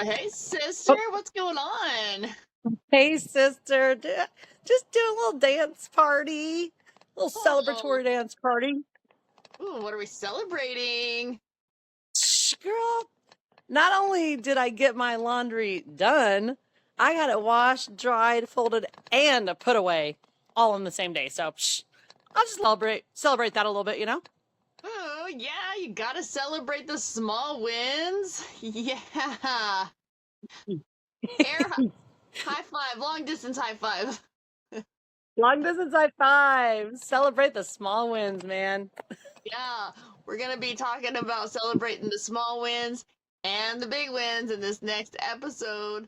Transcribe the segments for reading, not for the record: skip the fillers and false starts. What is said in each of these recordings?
Hey, sister, what's going on? Hey, sister. Just do a little dance party. A little Oh, celebratory dance party. ooh, what are we celebrating? Girl, not only did I get my laundry done, I got it washed, dried, folded, and put away all in the same day. So I'll just celebrate that a little bit, Oh, yeah, you gotta celebrate the small wins. Yeah. Air high five, long distance high five. Long distance high five. Celebrate the small wins, man. Yeah, we're gonna be talking about celebrating the small wins and the big wins in this next episode.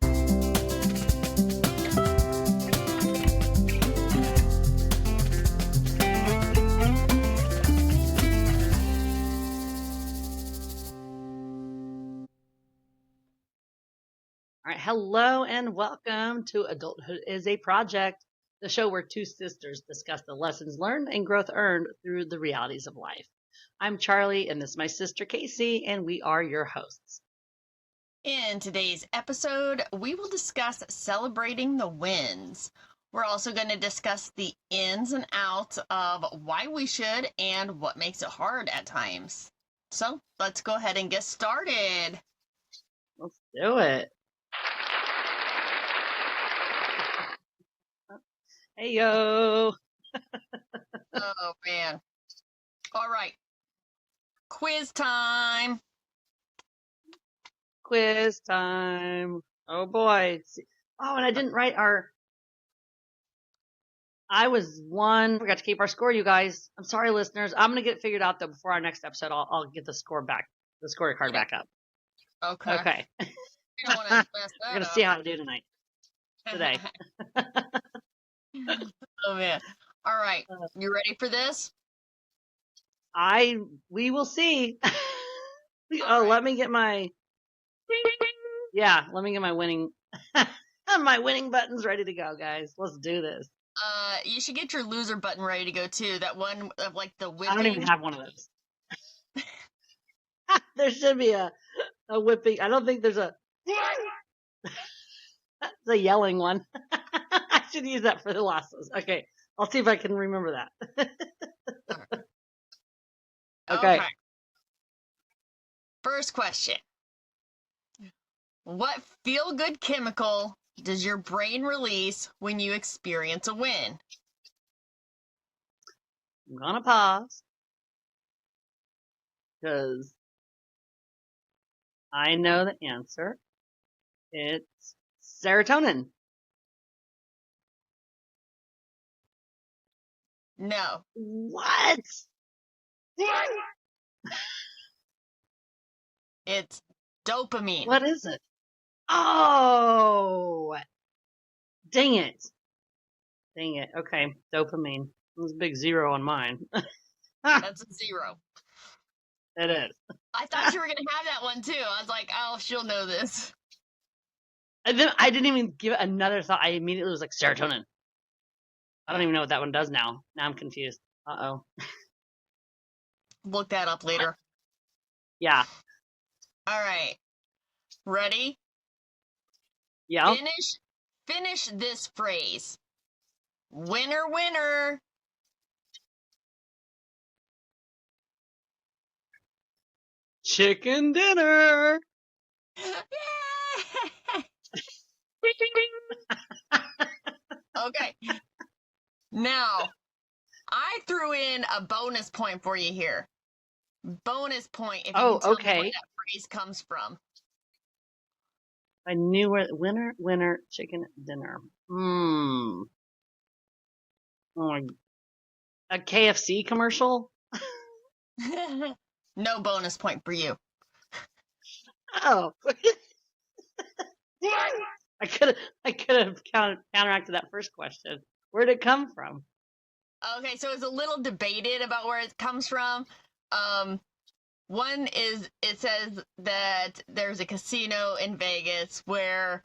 All right, hello and welcome to Adulthood is a Project, the show where two sisters discuss the lessons learned and growth earned through the realities of life. I'm Charlie, and this is my sister Casey, and we are your hosts. In today's episode, we will discuss celebrating the wins. We're also going to discuss the ins and outs of why we should and what makes it hard at times. So let's go ahead and get started. Let's do it. Hey, yo. Oh, man. All right. Quiz time. Quiz time. Oh, boy. Oh, and I didn't write I was one. Forgot to keep our score, you guys. I'm sorry, listeners. I'm going to get it figured out, though, before our next episode. I'll get the score back, the scorecard back up. Okay. You don't want to mess that We're going to see how I do today. Oh, man. All right. You ready for this? We will see. Right. Let me get my winning my winning buttons ready to go, guys. Let's do this. You should get your loser button ready to go too. That one of like the whipping. I don't even have one of those. There should be a whipping. I don't think there's a that's a yelling one. I should use that for the losses. Okay. I'll see if I can remember that. Okay. First question. What feel-good chemical does your brain release when you experience a win? I'm gonna pause because I know the answer. It's serotonin. No. What? It's dopamine. What is it? Oh, dang it. Okay, dopamine. There's a big 0 on mine. That's a 0. It is. I thought you were going to have that one too. I was like, oh, she'll know this. And then I didn't even give it another thought. I immediately was like, serotonin. I don't even know what that one does now. Now I'm confused. Uh-oh. Look that up later. Yeah. All right. Ready? Yeah. Finish this phrase. Winner, winner. Chicken dinner. Okay. Now, I threw in a bonus point for you here. Bonus point if you can tell me where that phrase comes from. I knew where winner, chicken dinner. Oh, a KFC commercial? No bonus point for you. Oh. I could have counteracted that first question. Where'd it come from? Okay, so it's a little debated about where it comes from. One is, it says that there's a casino in Vegas where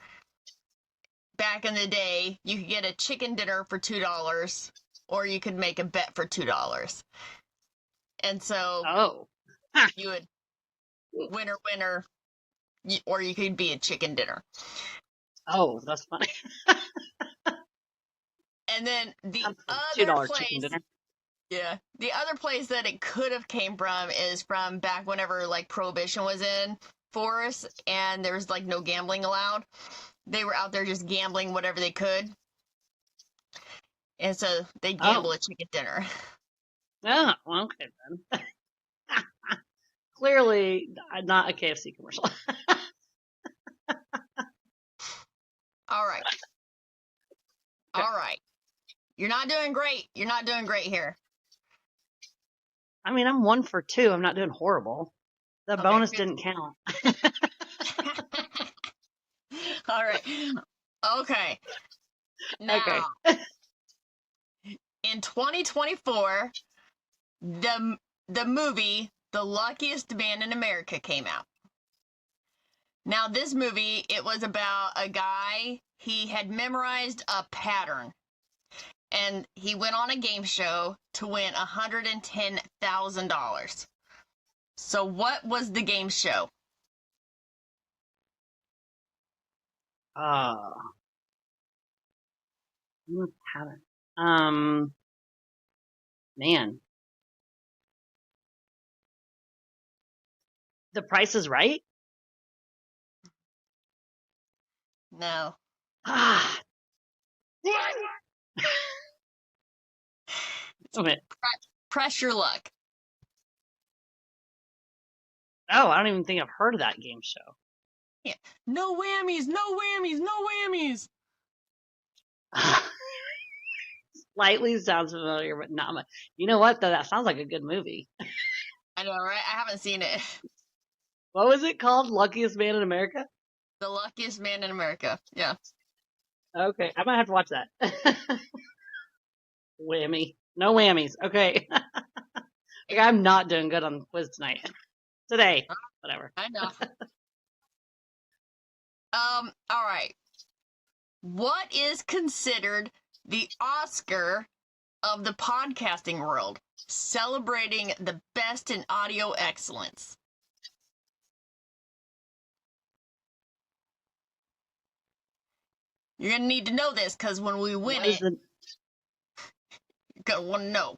back in the day you could get a chicken dinner for $2 or you could make a bet for $2. And so you would winner, or you could be a chicken dinner. Oh, that's funny. And then the I'm for other $2 chicken place, dinner. yeah, the other place that it could have came from is from back whenever like Prohibition was in force and there was like no gambling allowed. They were out there just gambling whatever they could, and so they gamble Oh, a chicken dinner. yeah. Well, okay then. Clearly, not a KFC commercial. All right, Okay. all right. You're not doing great. You're not doing great here. I mean, I'm 1 for 2. I'm not doing horrible. The Okay, bonus didn't count. all right. Okay. Okay. Now, in 2024, the movie The Luckiest Man in America came out. Now, this movie, it was about a guy, he had memorized a pattern, and he went on a game show to win $110,000. So what was the game show? Uh, pattern. Man. The Price is Right? No. Ah. Okay. Press your luck. Oh, I don't even think I've heard of that game show. Yeah. No whammies, no whammies, no whammies. Slightly sounds familiar, but not much. You know what, though? That sounds like a good movie. I know, right? I haven't seen it. What was it called? Luckiest Man in America? The Luckiest Man in America. Yeah. Okay, I might have to watch that. Whammy. No whammies. Okay. Like, I'm not doing good on the quiz tonight. Today. Whatever. I know. All right. What is considered the Oscar of the podcasting world, celebrating the best in audio excellence? You're gonna need to know this because when we win What is it, you're gonna want to know.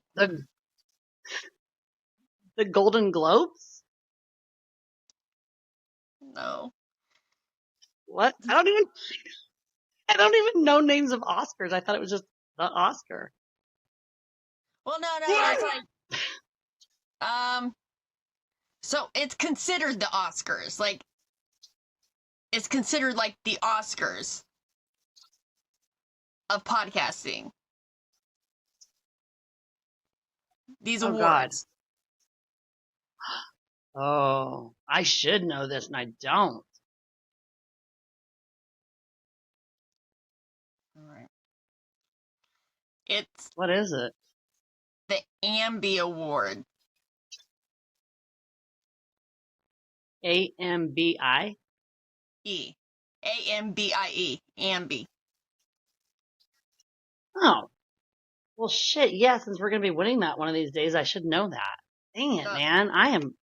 the Golden Globes? No. What? I don't even know names of Oscars. I thought it was just the Oscar. Well, no, it's like, so it's considered the Oscars. Like, it's considered like the Oscars of podcasting. These Oh God. awards. Oh, I should know this and I don't. All right. It's What is it? the Ambi Award. AMBI? E. AMBIE. Ambi. Oh. Well, shit, yeah, since we're going to be winning that one of these days, I should know that. Dang it, man. I am.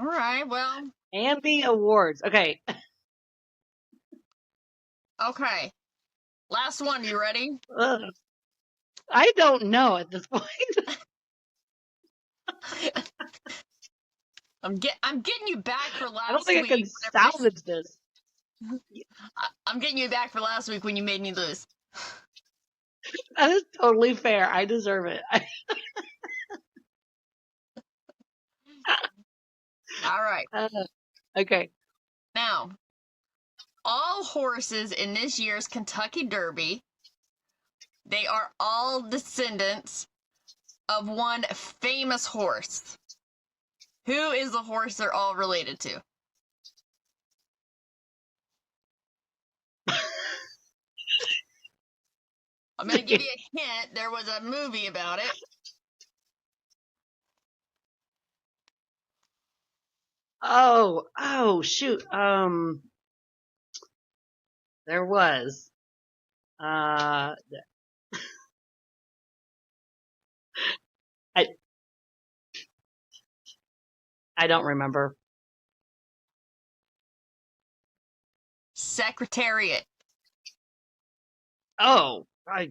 All right, well. Ambi Awards. Okay. Okay. Last one. You ready? I don't know at this point. I'm getting you back for last week. I don't think I can salvage this. I'm getting you back for last week when you made me lose. That is totally fair. I deserve it. All right. Okay. Now, all horses in this year's Kentucky Derby, they are all descendants of one famous horse. Who is the horse they're all related to? I'm going to give you a hint. There was a movie about it. Oh, shoot. There was. I I don't remember. Secretariat. Oh, I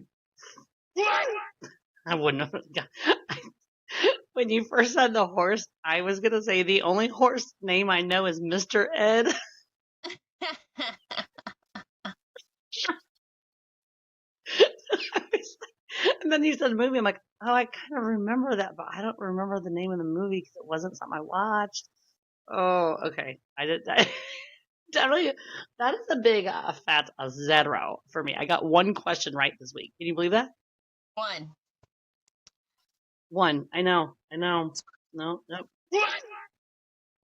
wouldn't have. When you first said the horse, I was going to say the only horse name I know is Mr. Ed. And then you said movie. I'm like, oh, I kind of remember that, but I don't remember the name of the movie because it wasn't something I watched. Oh, okay. I did that. Definitely, that is a big fat 0 for me. I got one question right this week. Can you believe that? One. One. I know. No, nope.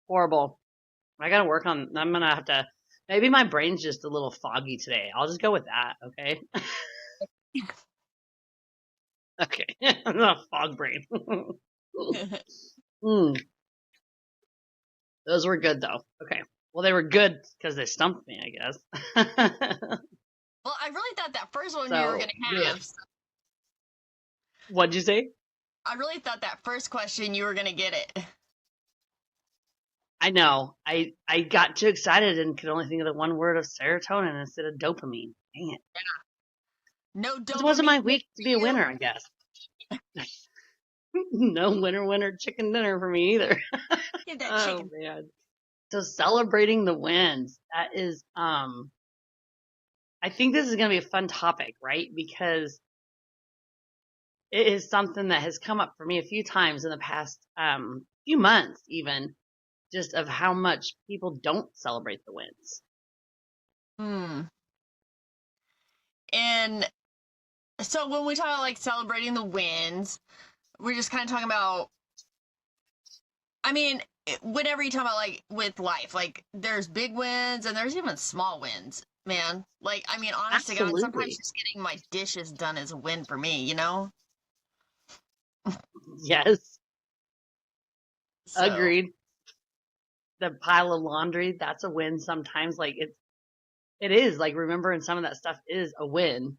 Horrible. I gotta work on. I'm gonna have to. Maybe my brain's just a little foggy today. I'll just go with that. Okay. Okay. The fog brain. mm, those were good though. Okay. Well, they were good because they stumped me, I guess. Well, I really thought that first one you were So, going to good. have. What'd you say? I really thought that first question you were going to get it. I know. I got too excited and could only think of the one word of serotonin instead of dopamine. Dang it. No This wasn't my dopamine week to be a winner, I guess. No winner chicken dinner for me either. Get that Oh chicken. man. So celebrating the wins. That is I think this is going to be a fun topic, right? Because it is something that has come up for me a few times in the past few months even, just of how much people don't celebrate the wins. And so when we talk about like celebrating the wins, we're just kind of talking about, I mean, whenever you talk about like with life, like there's big wins and there's even small wins, man. Like, I mean, honest to God, sometimes Absolutely. just getting my dishes done is a win for me, you know? Yes. So, Agreed. The pile of laundry, that's a win sometimes. Like it is like remembering some of that stuff is a win,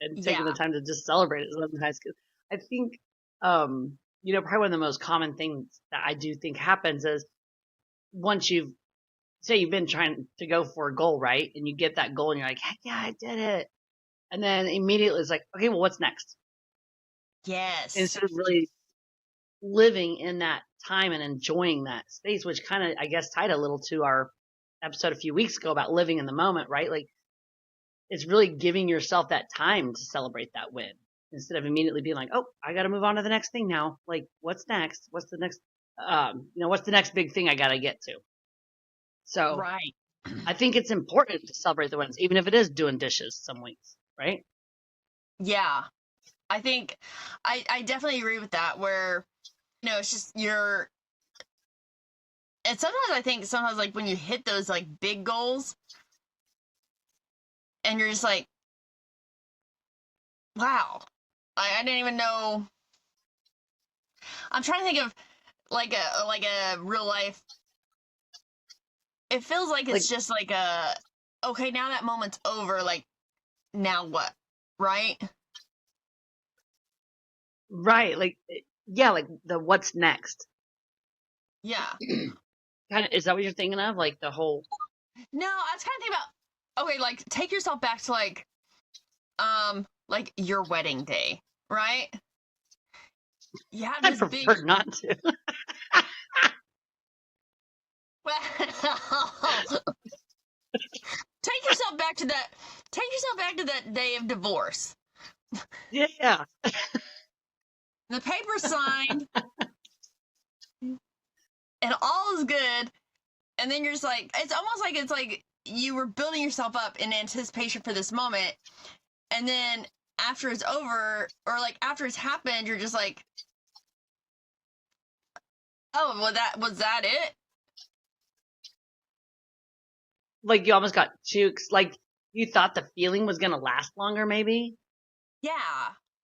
and taking yeah. the time to just celebrate it sometimes. Cause I think, probably one of the most common things that I do think happens is once you've been trying to go for a goal, right? And you get that goal and you're like, heck yeah, I did it. And then immediately it's like, okay, well, what's next? Yes. Instead of really living in that time and enjoying that space, which kind of, I guess, tied a little to our episode a few weeks ago about living in the moment, right? Like it's really giving yourself that time to celebrate that win instead of immediately being like, oh, I got to move on to the next thing now. Like, what's next? What's the next, what's the next big thing I got to get to? So Right. I think it's important to celebrate the wins, even if it is doing dishes some weeks, right? Yeah. I think I definitely agree with that where, it's just and sometimes I think sometimes like when you hit those like big goals and you're just like, wow, I didn't even know. I'm trying to think of like a real life. It feels like Like, it's just like okay, now that moment's over. Like, now what? Right? right. Like, yeah, like the what's next. Yeah. Kind of, is that what you're thinking of? Like the whole, No, I was kind of thinking about, okay, like take yourself back to like your wedding day, right? You have I this big. prefer not to. Well, take yourself back to that. Take yourself back to that day of divorce. Yeah. The paper's signed, and all is good. And then you're just like, it's almost like it's like you were building yourself up in anticipation for this moment, and then after it's over, or like after it's happened, you're just like, oh, well, that was that it? Like you almost got too, like you thought the feeling was going to last longer, maybe. Yeah.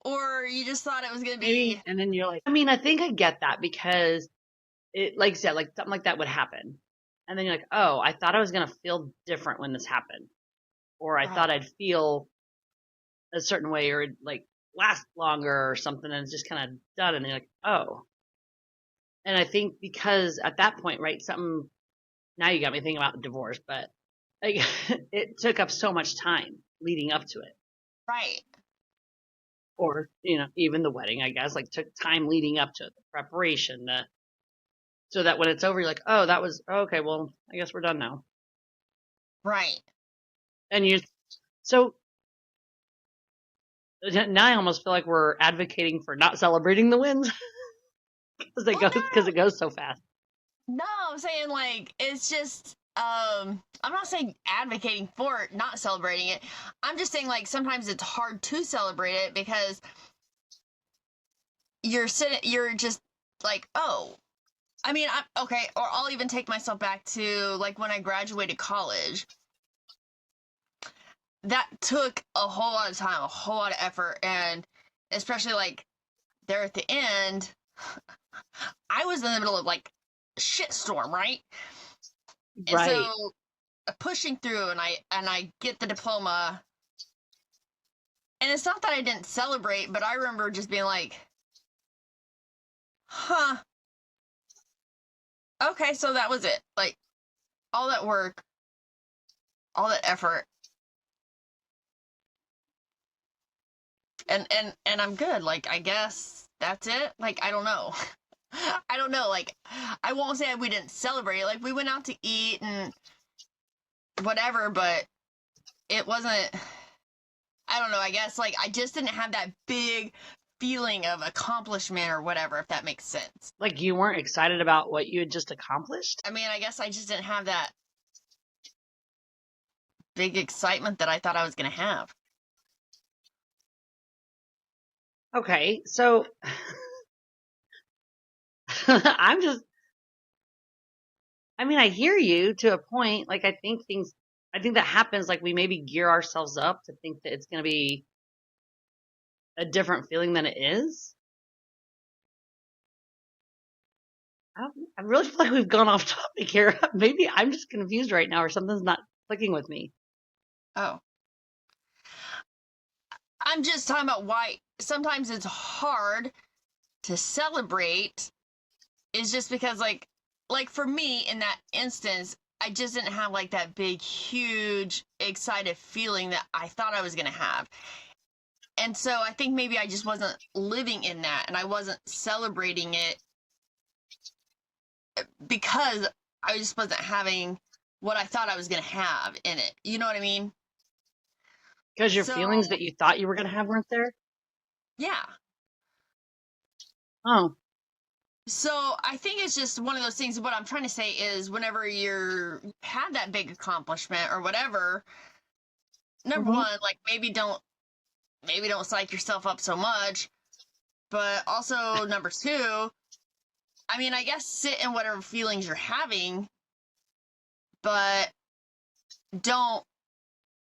Or you just thought it was gonna Maybe. be. And then you're like, I mean, I think I get that because it, like I said, like something like that would happen. And then you're like, oh, I thought I was going to feel different when this happened. Or I Right. thought I'd feel a certain way or like last longer or something. And it's just kind of done. And you're like, oh. And I think because at that point, right, now you got me thinking about divorce, but like, it took up so much time leading up to it. Right. Or, even the wedding, I guess, like took time leading up to it, the preparation, so that when it's over, you're like, oh, that was, okay, well, I guess we're done now. Right. And so now I almost feel like we're advocating for not celebrating the wins because it goes so fast. No, I'm saying like it's just I'm not saying advocating for not celebrating it. I'm just saying like sometimes it's hard to celebrate it because you're just like, oh, I mean, I'm okay, or I'll even take myself back to like when I graduated college. That took a whole lot of time, a whole lot of effort, and especially like there at the end, I was in the middle of like a shitstorm, right? And Right. so pushing through and I get the diploma, and it's not that I didn't celebrate, but I remember just being like, huh, okay, so that was it. Like all that work, all that effort, and I'm good. Like I guess that's it. Like I don't know. I don't know. Like I won't say we didn't celebrate. Like we went out to eat and whatever, but it wasn't. I don't know. I guess like I just didn't have that big feeling of accomplishment or whatever, if that makes sense. Like you weren't excited about what you had just accomplished? I mean, I guess I just didn't have that big excitement that I thought I was going to have. Okay, so I hear you to a point. Like, I think that happens. Like, we maybe gear ourselves up to think that it's going to be a different feeling than it is. I really feel like we've gone off topic here. Maybe I'm just confused right now or something's not clicking with me. Oh. I'm just talking about why sometimes it's hard to celebrate is just because like for me in that instance, I just didn't have like that big huge excited feeling that I thought I was going to have. And so I think maybe I just wasn't living in that and I wasn't celebrating it because I just wasn't having what I thought I was going to have in it. You know what I mean? Because your feelings So, that you thought you were going to have weren't there? yeah. Oh. So I think it's just one of those things. What I'm trying to say is, whenever you're had that big accomplishment or whatever, number Mm-hmm. one, like maybe don't psych yourself up so much. But also number two, I mean, I guess sit in whatever feelings you're having, but don't.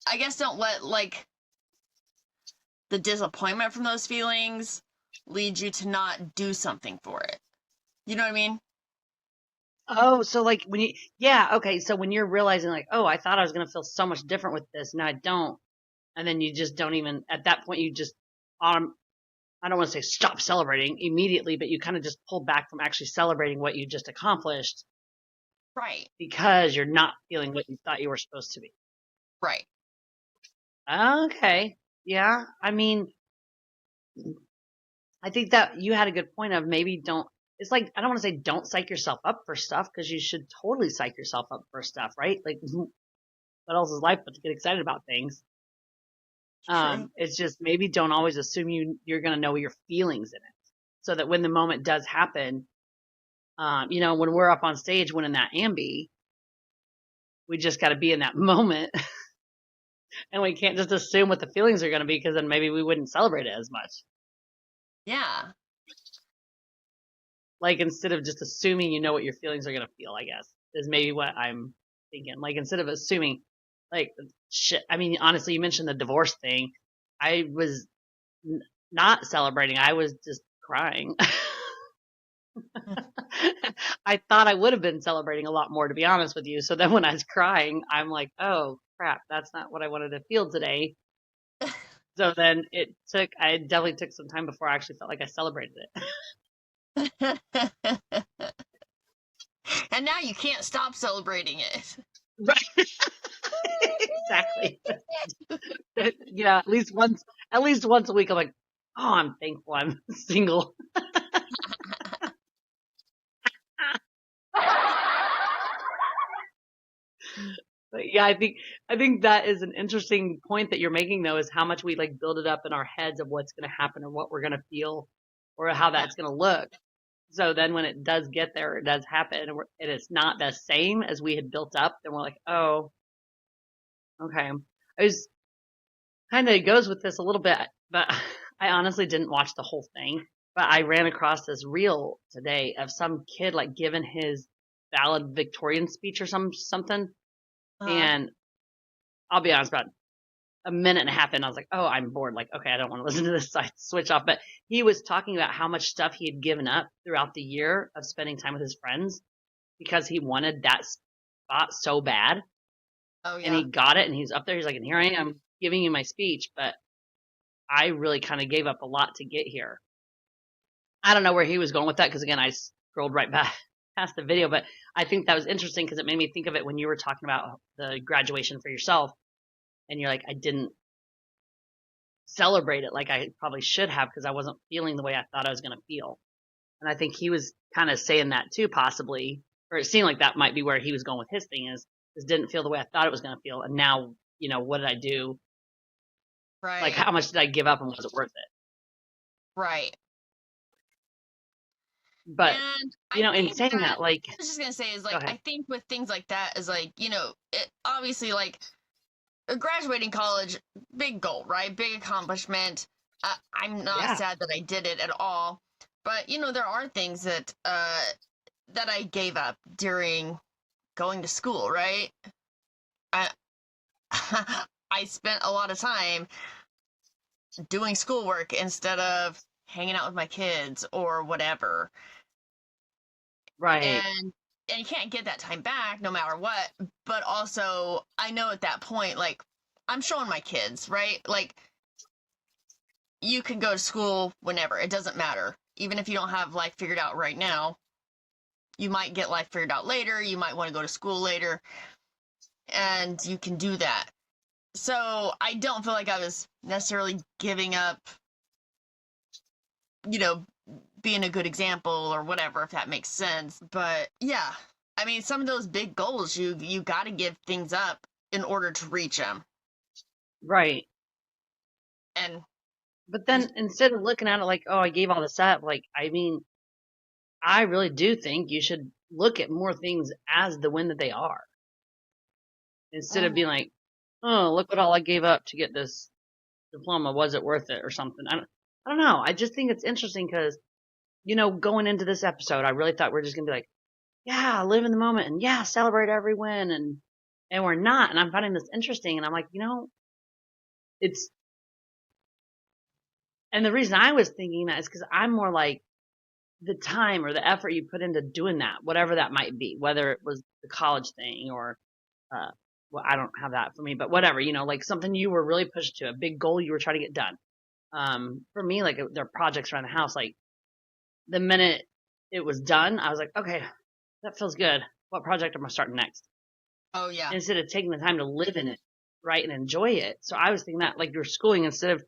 I guess don't let like the disappointment from those feelings lead you to not do something for it. You know what I mean? Oh, so like okay, so when you're realizing like, oh, I thought I was going to feel so much different with this, now I don't, and then you just don't even, at that point, you just, I don't want to say stop celebrating immediately, but you kind of just pull back from actually celebrating what you just accomplished Right. because you're not feeling what you thought you were supposed to be. Right. Okay. Yeah. I think that you had a good point of maybe it's like, I don't want to say don't psych yourself up for stuff because you should totally psych yourself up for stuff, right? Like, what else is life but to get excited about things? True. It's just maybe don't always assume you're going to know your feelings in it so that when the moment does happen, when we're up on stage winning that Ambi, we just got to be in that moment and we can't just assume what the feelings are going to be because then maybe we wouldn't celebrate it as much. Yeah. Like instead of just assuming you know what your feelings are going to feel, I guess is maybe what I'm thinking. Like instead of assuming, like shit. I mean, honestly, you mentioned the divorce thing. I was not celebrating. I was just crying. I thought I would have been celebrating a lot more, to be honest with you. So then when I was crying, I'm like, oh crap, that's not what I wanted to feel today. So then I definitely took some time before I actually felt like I celebrated it. And now you can't stop celebrating it. Right. Exactly. Yeah, at least once a week, I'm like, oh, I'm thankful I'm single. But yeah, I think that is an interesting point that you're making though, is how much we like build it up in our heads of what's going to happen or what we're going to feel or how Yeah. that's going to look. So then when it does get there, it does happen, and it's not the same as we had built up, then we're like, oh, okay. I was kind of goes with this a little bit, but I honestly didn't watch the whole thing. But I ran across this reel today of some kid like giving his valid Victorian speech or something. Uh-huh. And I'll be honest, about a minute and a half in, I was like, oh, I'm bored. Like, okay, I don't want to listen to this. So I switch off. But he was talking about how much stuff he had given up throughout the year of spending time with his friends because he wanted that spot so bad. Oh And yeah. he got it, and he's up there. He's like, and here I am giving you my speech, but I really kind of gave up a lot to get here. I don't know where he was going with that because, again, I scrolled right back past the video, but I think that was interesting because it made me think of it when you were talking about the graduation for yourself. And you're like, I didn't celebrate it like I probably should have because I wasn't feeling the way I thought I was going to feel. And I think he was kind of saying that too, possibly, or it seemed like that might be where he was going with his thing is didn't feel the way I thought it was going to feel. And now, what did I do? Like, Right. how much did I give up and was it worth it? Right. But, And I in think saying that that, like, I was just gonna say is go like ahead. I think with things like that is like it obviously like graduating college, big goal, right? Big accomplishment. I'm not Yeah. sad that I did it at all, but there are things that I gave up during going to school, right? I I spent a lot of time doing schoolwork instead of hanging out with my kids or whatever. Right. And you can't get that time back no matter what. But also, I know at that point, like, I'm showing my kids, right? Like, you can go to school whenever, it doesn't matter. Even if you don't have life figured out right now, you might get life figured out later. You might want to go to school later, and you can do that. So I don't feel like I was necessarily giving up, you know, being a good example or whatever, if that makes sense. But yeah, I mean, some of those big goals, you got to give things up in order to reach them. Right. And But then instead of looking at it like, oh, I gave all this up, like, I mean, I really do think you should look at more things as the win that they are instead of oh, being like, oh, look what all I gave up to get this diploma. Was it worth it or something? I don't know. I just think it's interesting because, going into this episode, I really thought we are just going to be like, yeah, live in the moment and yeah, celebrate every win. And we're not. And I'm finding this interesting. And I'm like, it's, and the reason I was thinking that is because I'm more like the time or the effort you put into doing that, whatever that might be, whether it was the college thing or, well, I don't have that for me, but whatever, like something you were really pushed to, a big goal you were trying to get done. For me, like there are projects around the house, like the minute it was done, I was like, okay, that feels good. What project am I starting next? oh yeah, Instead of taking the time to live in it, right, and enjoy it. So I was thinking that like your schooling, instead of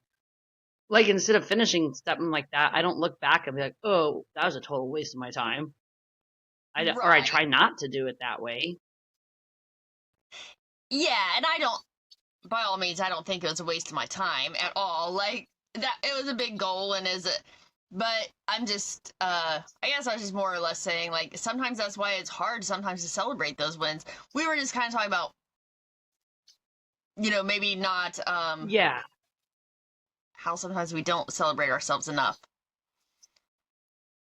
finishing something like that, I don't look back and be like, oh, that was a total waste of my time. Or I right. try not to do it that way. Yeah, and I don't. By all means, I don't think it was a waste of my time at all. Like that, it was a big goal, and is it? But I'm just, I guess I was just more or less saying, like, sometimes that's why it's hard sometimes to celebrate those wins. We were just kind of talking about, maybe not, Yeah, how sometimes we don't celebrate ourselves enough.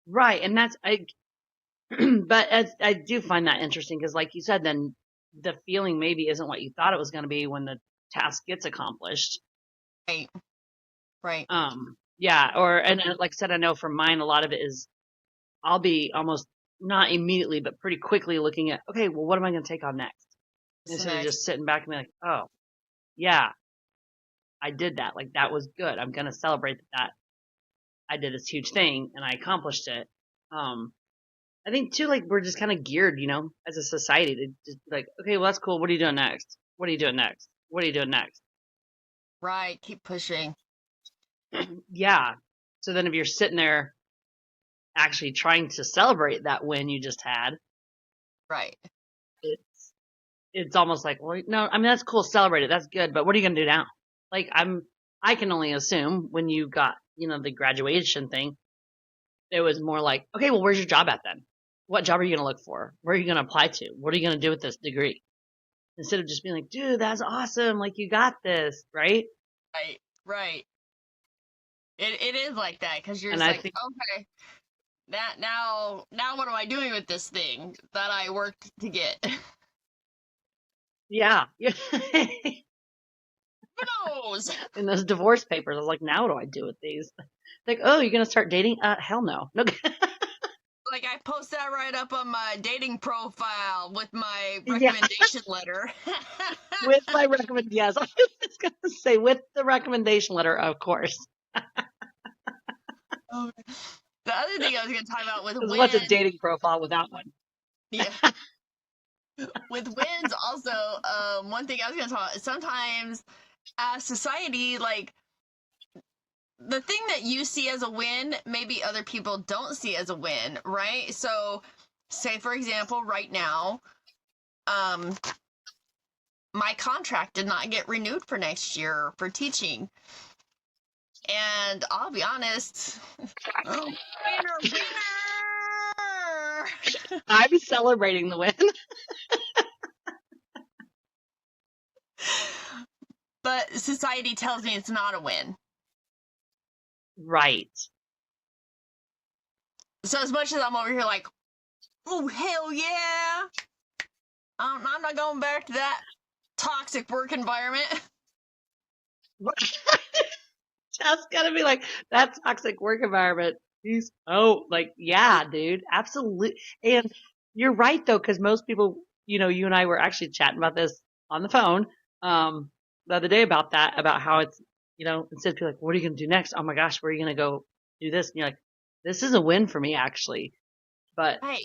right. And that's but I do find that interesting because, like you said, then the feeling maybe isn't what you thought it was going to be when the task gets accomplished. Right, right. Yeah. And like I said, I know for mine, a lot of it is I'll be almost not immediately, but pretty quickly looking at, okay, well, what am I going to take on next? What's the Instead of next? just sitting back and be like, oh, yeah, I did that. Like that was good. I'm going to celebrate that I did this huge thing and I accomplished it. I think too, like we're just kind of geared, as a society to just be like, okay, well that's cool. What are you doing next? What are you doing next? What are you doing next? Right. Keep pushing. Yeah. So then if you're sitting there actually trying to celebrate that win you just had, Right. it's almost like, well, no, I mean that's cool, celebrate it, that's good, but what are you gonna do now? Like I can only assume when you got, the graduation thing, it was more like, okay, well, where's your job at then? What job are you gonna look for? Where are you gonna apply to? What are you gonna do with this degree? Instead of just being like, dude, that's awesome, like you got this, right? Right. Right. It is like that because you're And just I like, think, okay, that now what am I doing with this thing that I worked to get? yeah. Who knows? In those divorce papers, I was like, now what do I do with these? Like, oh, you're gonna start dating? Hell no. No. Like I post that right up on my dating profile with my Yeah. recommendation letter. With my recommend, yes, I was gonna say with the recommendation letter, of course. Oh, the other thing I was going to talk about with Because what's a wins, dating profile without one? yeah, with wins also, one thing I was going to talk about, sometimes as society, like the thing that you see as a win, maybe other people don't see as a win, right? So, say for example, right now, um, my contract did not get renewed for next year for teaching. And I'll be honest, oh, winner, winner! I'm celebrating the win. But society tells me it's not a win. Right. So as much as I'm over here like, oh hell yeah, I'm not going back to that toxic work environment. That's gotta be like that toxic work environment. Like, yeah, dude, absolutely. And you're right though, because most people, you and I were actually chatting about this on the phone, the other day about that, about how it's, instead of people like, what are you gonna do next? Oh my gosh, where are you gonna go do this? And you're like, this is a win for me actually, but Right.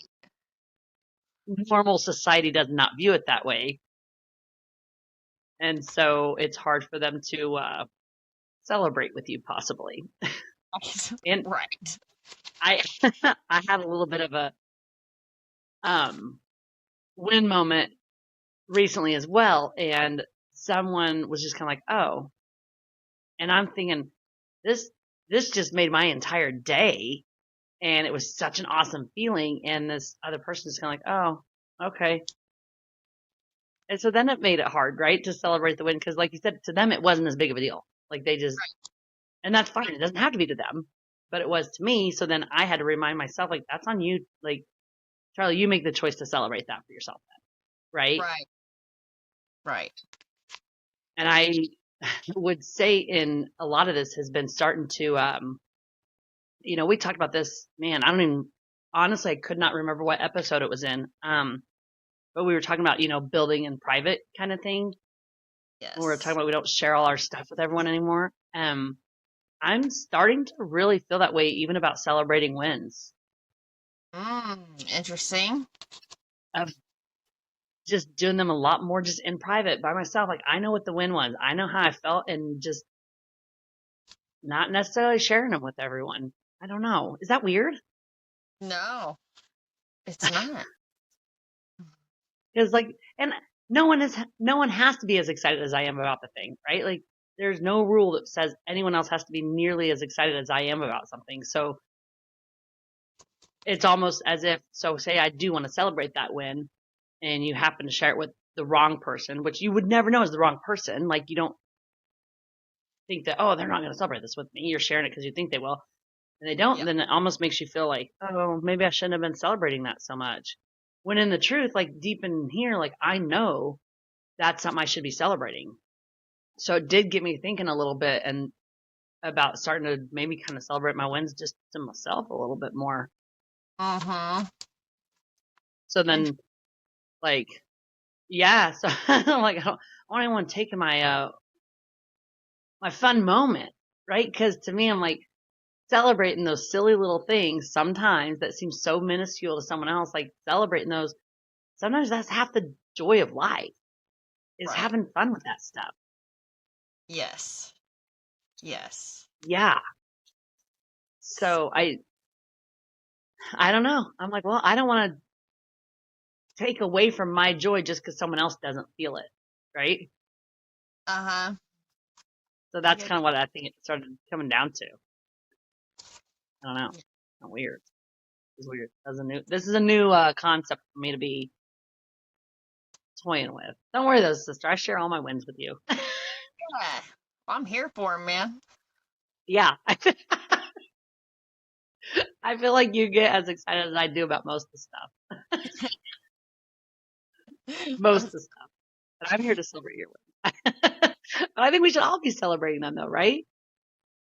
normal society does not view it that way, and so it's hard for them to celebrate with you possibly. And Right. I I had a little bit of a um win moment recently as well, and someone was just kind of like, "Oh," and I'm thinking this just made my entire day, and it was such an awesome feeling, and this other person is kind of like, "Oh, okay." And so then it made it hard, right, to celebrate the win because, like you said, to them it wasn't as big of a deal. Like they just, and that's fine. It doesn't have to be to them, but it was to me. So then I had to remind myself, like, that's on you. Like, Charlie, you make the choice to celebrate that for yourself, then, right? Right. Right. And I would say in a lot of this has been starting to, we talked about this, man, I don't even, honestly, I could not remember what episode it was in. But we were talking about, building in private kind of thing. Yes. When we were talking about we don't share all our stuff with everyone anymore. I'm starting to really feel that way even about celebrating wins. Interesting. Of just doing them a lot more just in private by myself. Like I know what the win was. I know how I felt and just not necessarily sharing them with everyone. I don't know. Is that weird? No, it's not. Because and no one has to be as excited as I am about the thing, right? Like there's no rule that says anyone else has to be nearly as excited as I am about something. So it's almost as if, so say I do want to celebrate that win and you happen to share it with the wrong person, which you would never know is the wrong person. Like you don't think that, oh, they're not going to celebrate this with me. You're sharing it because you think they will. And they don't, Yep. then it almost makes you feel like, oh, maybe I shouldn't have been celebrating that so much. When in the truth, like deep in here, like I know that's something I should be celebrating. So it did get me thinking a little bit and about starting to maybe kind of celebrate my wins just to myself a little bit more. So then, like, yeah, so I'm like, I don't even want to take my my fun moment, right? Because to me, I'm like, celebrating those silly little things sometimes that seem so minuscule to someone else, like celebrating those, sometimes that's half the joy of life, is Right. having fun with that stuff. Yes. Yes. Yeah. So I don't know. I'm like, well, I don't want to take away from my joy just because someone else doesn't feel it. Right. Uh-huh. So I that's get kind it. of what I think it started coming down to. I don't know. Yeah. Kind of weird. It's weird. This is a new concept for me to be toying with. Don't worry though, sister. I share all my wins with you. Yeah. I'm here for him, man. Yeah. I feel like you get as excited as I do about most of the stuff. Most of the stuff. But I'm here to celebrate your wins. But I think we should all be celebrating them though, right?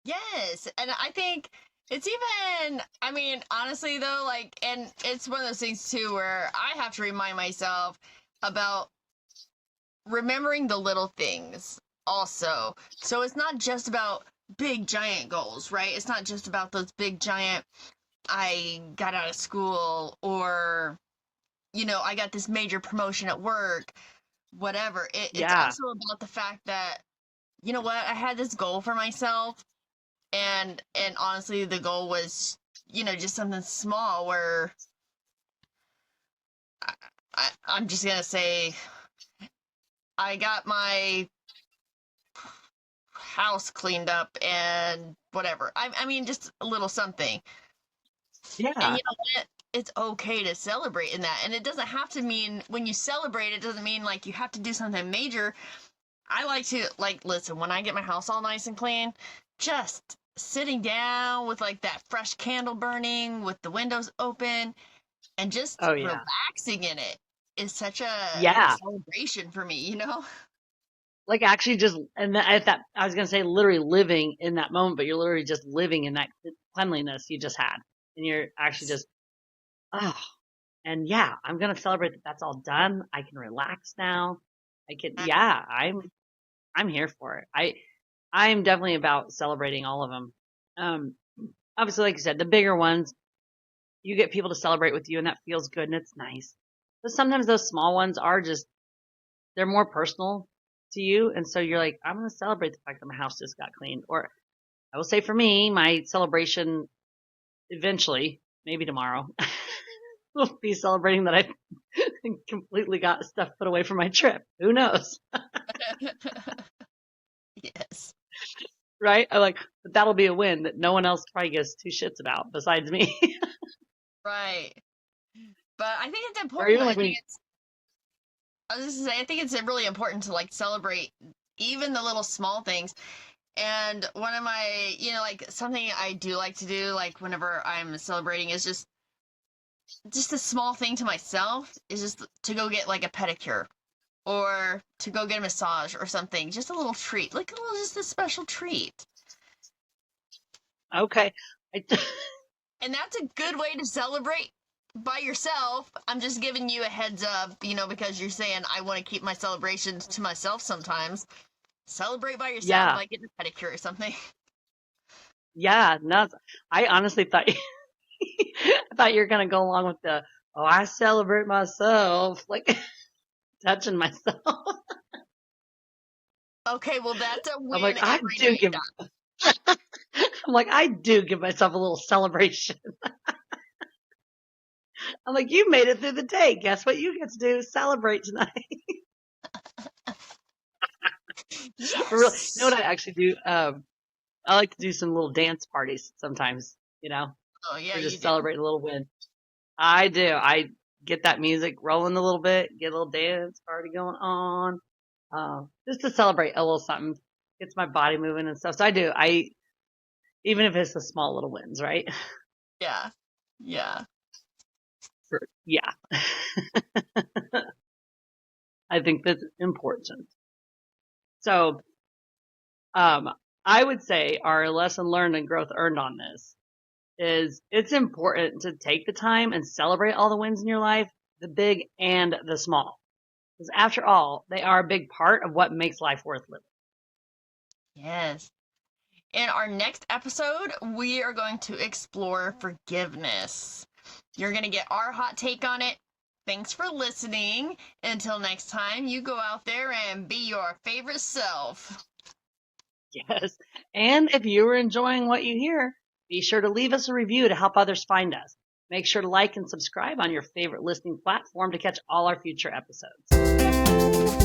Yes, and I think it's even, I mean, honestly though, like, and it's one of those things too where I have to remind myself about remembering the little things also. So it's not just about big giant goals, right? It's not just about those big giant, I got out of school, or, I got this major promotion at work, whatever. It's Yeah. also about the fact that, you know what, I had this goal for myself, and honestly the goal was, just something small where I'm just gonna say I got my house cleaned up and whatever. I mean, just a little something. And Yeah. you know what, it's okay to celebrate in that, and it doesn't have to mean, when you celebrate, it doesn't mean like you have to do something major. I like to, like, listen, when I get my house all nice and clean, just sitting down with like that fresh candle burning with the windows open and just Oh yeah. relaxing in it is such a Yeah. celebration for me. Like actually just, and at that, I was going to say literally living in that moment, but you're literally just living in that cleanliness you just had. And you're actually just, oh, and yeah, I'm going to celebrate that that's all done. I can relax now. Yeah, I'm here for it. I'm definitely about celebrating all of them. Um, obviously, like you said, the bigger ones, you get people to celebrate with you and that feels good and it's nice. But sometimes those small ones are just, they're more personal to you. And so you're like, I'm going to celebrate the fact that my house just got cleaned. Or I will say for me, my celebration eventually, maybe tomorrow, will be celebrating that I completely got stuff put away from my trip. Who knows? Yes. Right? But that'll be a win that no one else probably gives two shits about besides me. Right. But I think it's Or important. even like when you, I was just gonna say, I think it's really important to like celebrate even the little small things. And one of my, like something I do like to do, like whenever I'm celebrating, is just a small thing to myself, is just to go get like a pedicure or to go get a massage or something. Just a little treat, like just a special treat. okay. I, And that's a good way to celebrate by yourself. I'm just giving you a heads up, because you're saying I want to keep my celebrations to myself sometimes. Celebrate by yourself yeah. by getting a pedicure or something. Yeah. No, I honestly thought, I thought you were going to go along with oh, I celebrate myself, like touching myself. Okay, well that's a I'm win like, I every do night. give, I'm like, I do give myself a little celebration. I'm like, you made it through the day. Guess what you get to do? Celebrate tonight. For real. You know what Yes. I actually do? I like to do some little dance parties sometimes, Oh yeah, or you just do. celebrate a little win. I do. I get that music rolling a little bit, get a little dance party going on, just to celebrate a little something. Gets my body moving and stuff. So I do. Even if it's the small little wins, right? Yeah. Yeah. Yeah. I think that's important. So, um, I would say our lesson learned and growth earned on this is it's important to take the time and celebrate all the wins in your life, the big and the small. Because after all, they are a big part of what makes life worth living. Yes. In our next episode, we are going to explore forgiveness. You're going to get our hot take on it. Thanks for listening. Until next time, you go out there and be your favorite self. Yes. And if you are enjoying what you hear, be sure to leave us a review to help others find us. Make sure to like and subscribe on your favorite listening platform to catch all our future episodes.